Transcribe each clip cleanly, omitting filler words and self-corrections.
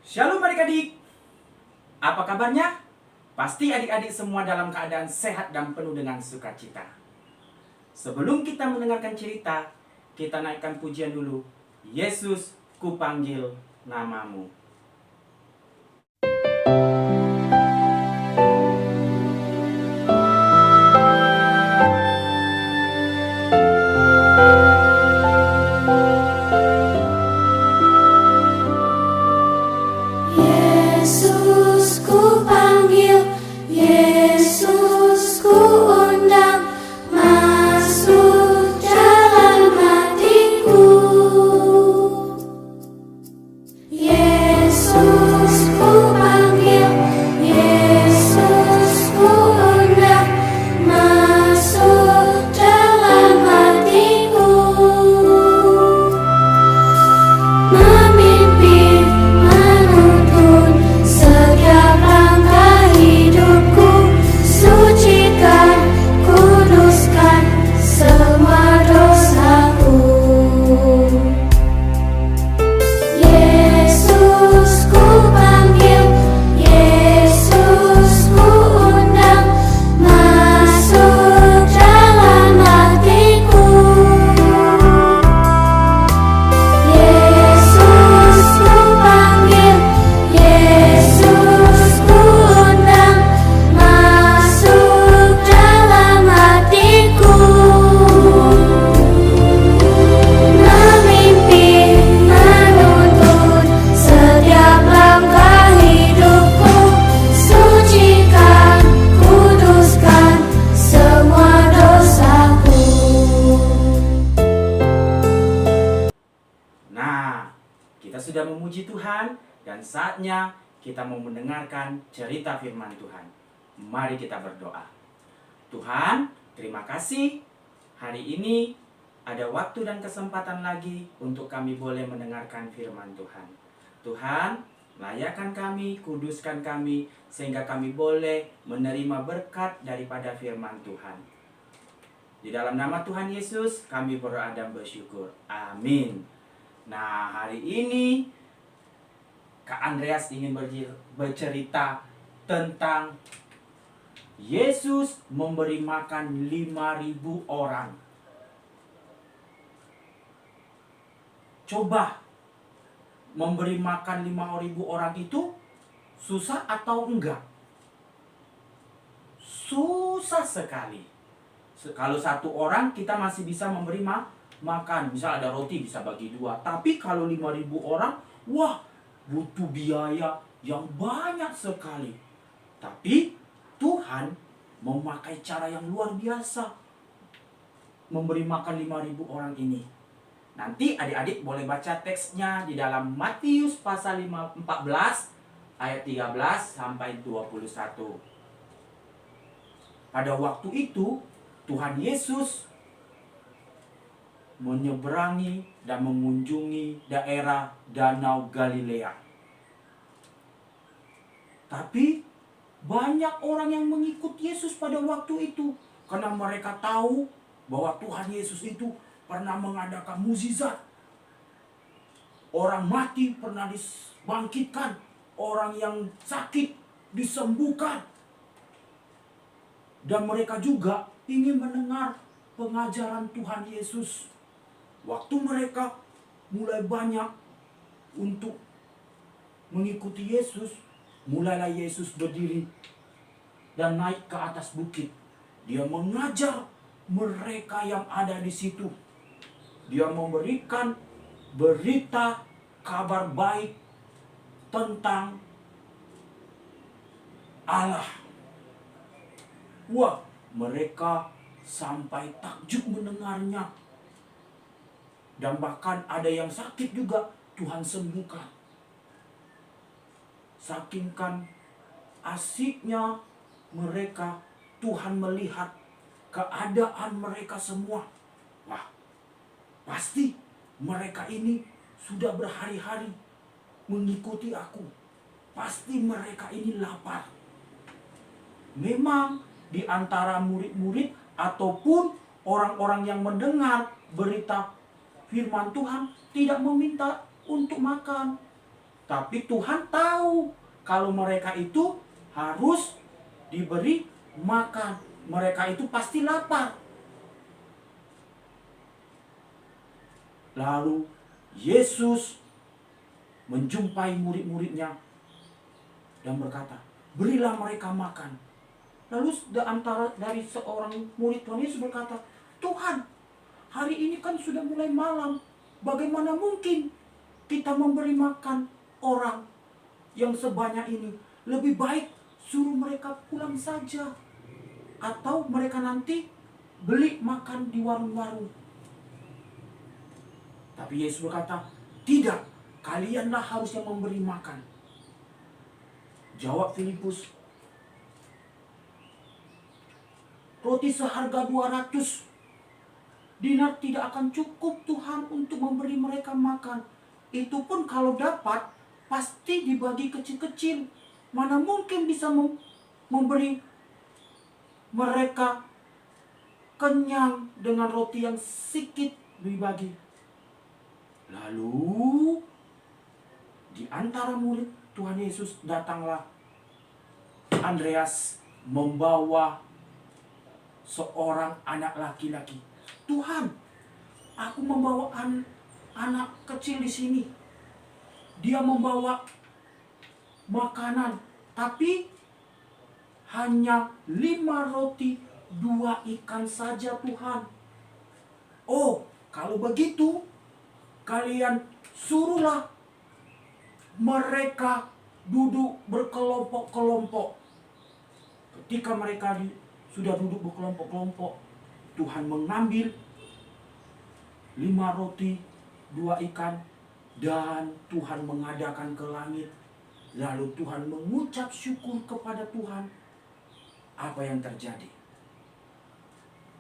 Shalom adik-adik, apa kabarnya? Pasti adik-adik semua dalam keadaan sehat dan penuh dengan sukacita. Sebelum kita mendengarkan cerita, kita naikkan pujian dulu. Yesus, kupanggil namamu. Yesus ku panggil, Yesus ku undang, masuk dalam hatiku. Yesus ku panggil, Yesus ku undang, masuk dalam hatiku. Memimpin, menuntun setiap langkah hidupku, sucikan, kuduskan semua dosaku. Yesus ku panggil, Yesus ku undang, masuk dalam hatiku. Yesus ku panggil, Yesus ku undang, masuk dalam hatiku. Memimpin, menuntun setiap langkah hidupku, sucikan, kuduskan semua dosaku. Nah, kita sudah memuji Tuhan dan saatnya kita mau mendengarkan cerita firman Tuhan. Mari kita berdoa. Tuhan, terima kasih. Hari ini ada waktu dan kesempatan lagi untuk kami boleh mendengarkan firman Tuhan. Tuhan, layakkan kami, kuduskan kami, sehingga kami boleh menerima berkat daripada firman Tuhan. Di dalam nama Tuhan Yesus, kami berdoa dan bersyukur. Amin. Nah, hari ini Kak Andreas ingin bercerita tentang Yesus memberi makan 5.000 orang. Coba, memberi makan 5.000 orang itu susah atau enggak? Susah sekali. Kalau satu orang kita masih bisa memberi makan. Misal ada roti bisa bagi 2. Tapi kalau 5.000 orang, wah, butuh biaya yang banyak sekali. Tapi Tuhan memakai cara yang luar biasa memberi makan 5.000 orang ini. Nanti adik-adik boleh baca teksnya di dalam Matius pasal 14 ayat 13 sampai 21. Pada waktu itu Tuhan Yesus menyeberangi dan mengunjungi daerah Danau Galilea. Tapi banyak orang yang mengikut Yesus pada waktu itu karena mereka tahu bahwa Tuhan Yesus itu pernah mengadakan mukjizat. Orang mati pernah dibangkitkan, orang yang sakit disembuhkan. Dan mereka juga ingin mendengar pengajaran Tuhan Yesus. Waktu mereka mulai banyak untuk mengikuti Yesus, mulailah Yesus berdiri dan naik ke atas bukit. Dia mengajar mereka yang ada di situ. Dia memberikan berita kabar baik tentang Allah. Wah, mereka sampai takjub mendengarnya. Dan bahkan ada yang sakit juga Tuhan sembuhkan. Saking kan asiknya mereka, Tuhan melihat keadaan mereka semua. Wah, pasti mereka ini sudah berhari-hari mengikuti aku. Pasti mereka ini lapar. Memang di antara murid-murid ataupun orang-orang yang mendengar berita firman Tuhan tidak meminta untuk makan. Tapi Tuhan tahu kalau mereka itu harus diberi makan. Mereka itu pasti lapar. Lalu Yesus menjumpai murid-muridnya dan berkata, berilah mereka makan. Lalu dari seorang murid Tuhan Yesus berkata, Tuhan, hari ini kan sudah mulai malam. Bagaimana mungkin kita memberi makan orang yang sebanyak ini? Lebih baik suruh mereka pulang saja. Atau mereka nanti beli makan di warung-warung. Tapi Yesus berkata, tidak, kalianlah harus yang memberi makan. Jawab Filipus, roti seharga 200 dinar tidak akan cukup Tuhan untuk memberi mereka makan. Itu pun kalau dapat, pasti dibagi kecil-kecil. Mana mungkin bisa memberi mereka kenyang dengan roti yang sedikit dibagi. Lalu di antara murid Tuhan Yesus datanglah Andreas membawa seorang anak laki-laki. Tuhan, aku membawa anak kecil di sini. Dia membawa makanan, tapi hanya 5 roti 2 ikan saja, Tuhan. Oh, kalau begitu, kalian suruhlah mereka duduk berkelompok-kelompok. Ketika mereka sudah duduk berkelompok-kelompok, Tuhan mengambil 5 roti 2 ikan dan Tuhan mengadakan ke langit. Lalu Tuhan mengucap syukur kepada Tuhan. Apa yang terjadi?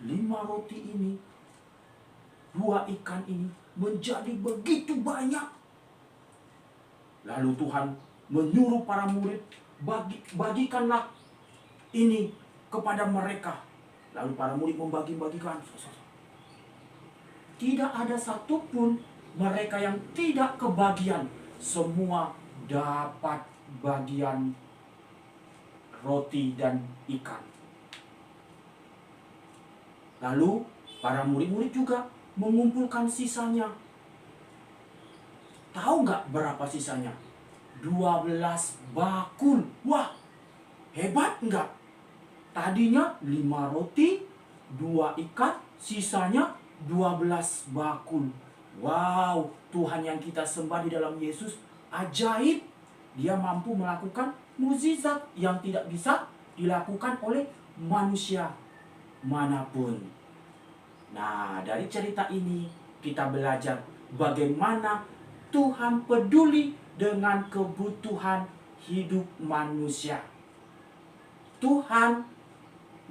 5 roti ini, 2 ikan ini menjadi begitu banyak. Lalu Tuhan menyuruh para murid, bagikanlah ini kepada mereka. Lalu para murid membagi-bagikan. Tidak ada satupun mereka yang tidak kebagian. Semua dapat bagian roti dan ikan. Lalu para murid-murid juga mengumpulkan sisanya. Tahu nggak berapa sisanya? 12 bakul. Wah, hebat nggak? Tadinya 5 roti, 2 ikan, sisanya 12 bakul. Wow, Tuhan yang kita sembah di dalam Yesus ajaib. Dia mampu melakukan mukjizat yang tidak bisa dilakukan oleh manusia manapun. Nah, dari cerita ini kita belajar bagaimana Tuhan peduli dengan kebutuhan hidup manusia. Tuhan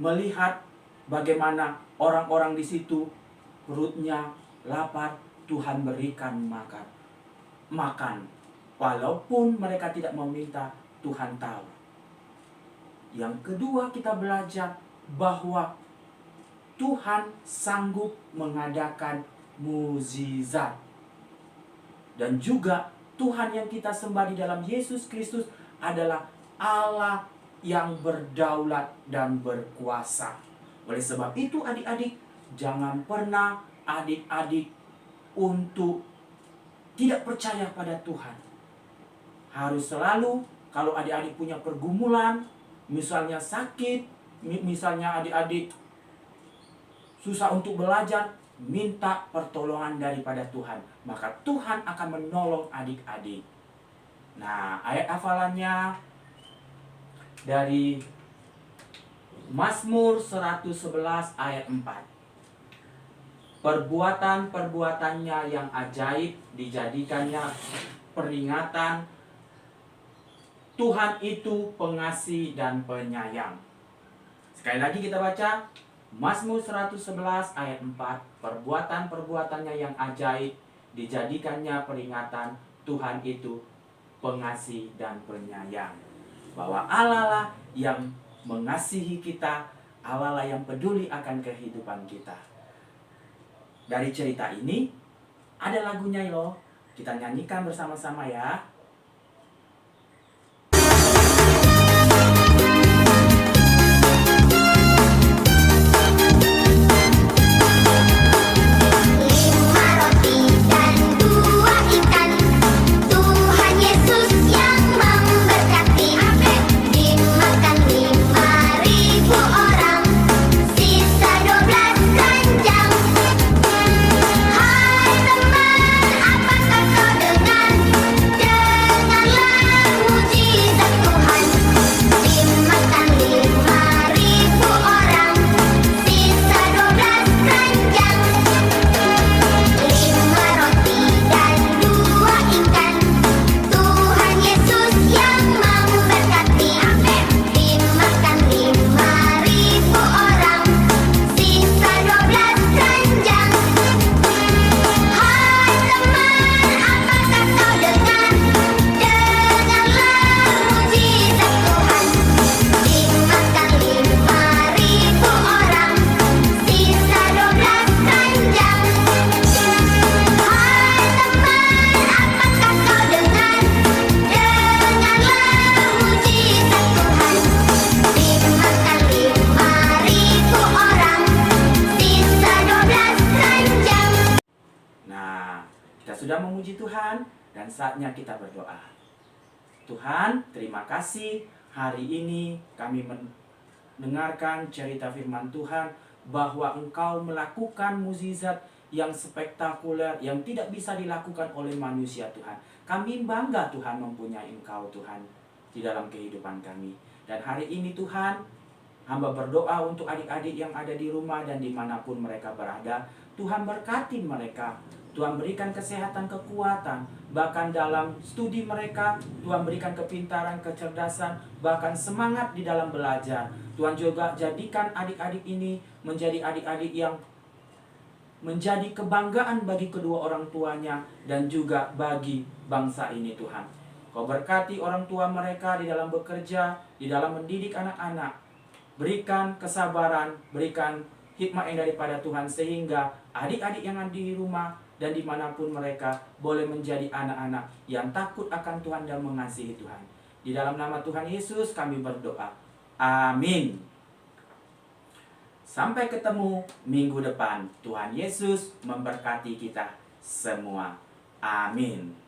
melihat bagaimana orang-orang di situ perutnya lapar, Tuhan berikan makan. Walaupun mereka tidak meminta, Tuhan tahu. Yang kedua, kita belajar bahwa Tuhan sanggup mengadakan mukjizat. Dan juga Tuhan yang kita sembah di dalam Yesus Kristus adalah Allah yang berdaulat dan berkuasa. Oleh sebab itu adik-adik, jangan pernah adik-adik untuk tidak percaya pada Tuhan. Harus selalu, kalau adik-adik punya pergumulan, misalnya sakit, misalnya adik-adik susah untuk belajar, minta pertolongan daripada Tuhan. Maka Tuhan akan menolong adik-adik. Nah, ayat hafalannya dari Mazmur 111 ayat 4. Perbuatan-perbuatannya yang ajaib dijadikannya peringatan. Tuhan itu pengasih dan penyayang. Sekali lagi kita baca Mazmur 111 ayat 4. Perbuatan-perbuatannya yang ajaib dijadikannya peringatan. Tuhan itu pengasih dan penyayang. Bahwa Allah lah yang mengasihi kita, Allah lah yang peduli akan kehidupan kita. Dari cerita ini ada lagunya loh. Kita nyanyikan bersama-sama ya. Tuhan, dan saatnya kita berdoa. Tuhan, terima kasih hari ini kami mendengarkan cerita firman Tuhan bahwa Engkau melakukan mukjizat yang spektakuler yang tidak bisa dilakukan oleh manusia Tuhan. Kami bangga Tuhan mempunyai Engkau Tuhan di dalam kehidupan kami. Dan hari ini Tuhan, hamba berdoa untuk adik-adik yang ada di rumah dan dimanapun mereka berada. Tuhan berkati mereka. Tuhan berikan kesehatan, kekuatan. Bahkan dalam studi mereka, Tuhan berikan kepintaran, kecerdasan, bahkan semangat di dalam belajar. Tuhan juga jadikan adik-adik ini menjadi adik-adik yang menjadi kebanggaan bagi kedua orang tuanya dan juga bagi bangsa ini Tuhan. Kau berkati orang tua mereka di dalam bekerja, di dalam mendidik anak-anak. Berikan kesabaran, berikan hikmah yang daripada Tuhan sehingga adik-adik yang ada di rumah dan dimanapun mereka boleh menjadi anak-anak yang takut akan Tuhan dan mengasihi Tuhan. Di dalam nama Tuhan Yesus kami berdoa. Amin. Sampai ketemu minggu depan. Tuhan Yesus memberkati kita semua. Amin.